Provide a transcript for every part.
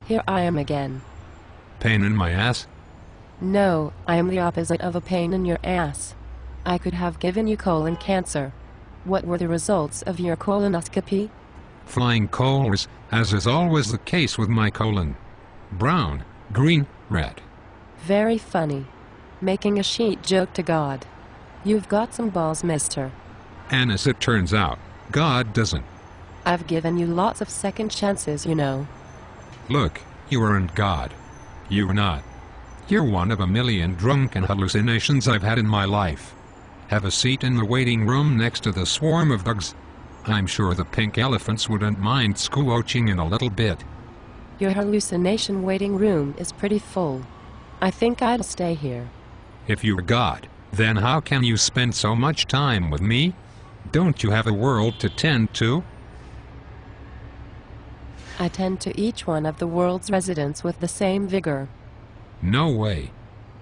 Here I am again. Pain in my ass? No, I am the opposite of a pain in your ass. I could have given you colon cancer. What were the results of your colonoscopy? Flying colors, as is always the case with my colon. Brown, green, red. Very funny. Making a sheet joke to God. You've got some balls, mister. And as it turns out, God doesn't. I've given you lots of second chances, you know. Look, you aren't God. You're not. You're one of a million drunken hallucinations I've had in my life. Have a seat in the waiting room next to the swarm of dogs. I'm sure the pink elephants wouldn't mind squelching in a little bit. Your hallucination waiting room is pretty full. I think I'd stay here. If you're God, then how can you spend so much time with me? Don't you have a world to tend to? I tend to each one of the world's residents with the same vigor. No way.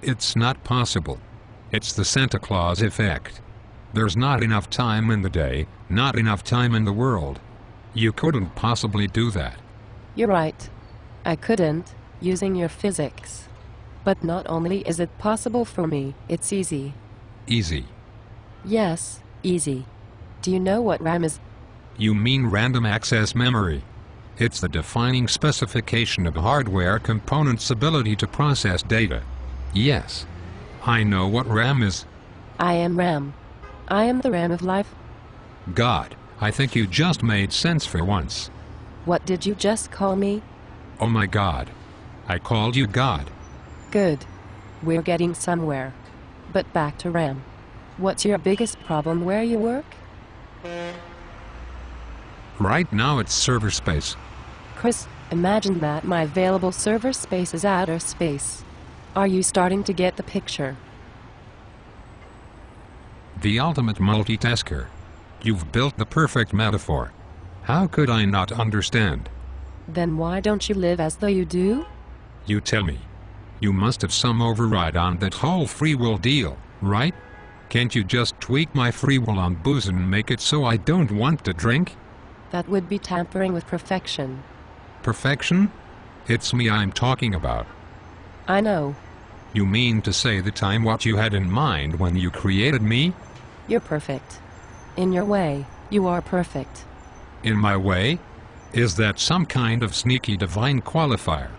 It's not possible. It's the Santa Claus effect. There's not enough time in the day, not enough time in the world. You couldn't possibly do that. You're right. I couldn't, using your physics. But not only is it possible for me, it's easy. Easy. Yes, easy. Do you know what RAM is? You mean random access memory. It's the defining specification of a hardware component's ability to process data. Yes. I know what RAM is. I am RAM. I am the RAM of life. God, I think you just made sense for once. What did you just call me? Oh my God. I called you God. Good. We're getting somewhere. But back to RAM. What's your biggest problem where you work? Right now it's server space. Chris, imagine that my available server space is outer space. Are you starting to get the picture? The ultimate multitasker. You've built the perfect metaphor. How could I not understand? Then why don't you live as though you do? You tell me. You must have some override on that whole free will deal, right? Can't you just tweak my free will on booze and make it so I don't want to drink? That would be tampering with perfection. Perfection? It's me I'm talking about. I know. You mean to say that I'm what you had in mind when you created me? You're perfect. In your way, you are perfect. In my way? Is that some kind of sneaky divine qualifier?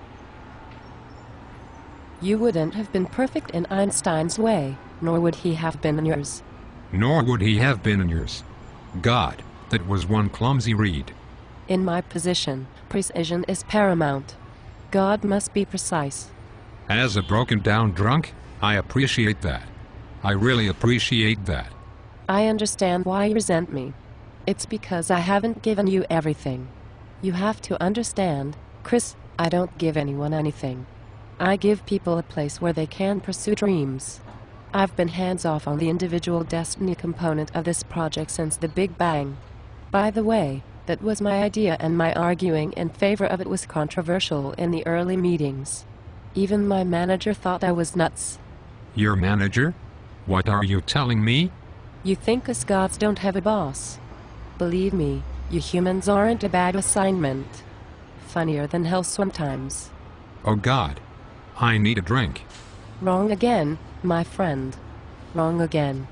You wouldn't have been perfect in Einstein's way, nor would he have been in yours. Nor would he have been in yours. God, that was one clumsy read. In my position, precision is paramount. God must be precise. As a broken-down drunk, I appreciate that. I really appreciate that. I understand why you resent me. It's because I haven't given you everything. You have to understand, Chris, I don't give anyone anything. I give people a place where they can pursue dreams. I've been hands-off on the individual destiny component of this project since the Big Bang. By the way, that was my idea, and my arguing in favor of it was controversial in the early meetings. Even my manager thought I was nuts. Your manager? What are you telling me? You think us gods don't have a boss? Believe me, you humans aren't a bad assignment. Funnier than hell sometimes. Oh God. I need a drink. Wrong again, my friend. Wrong again.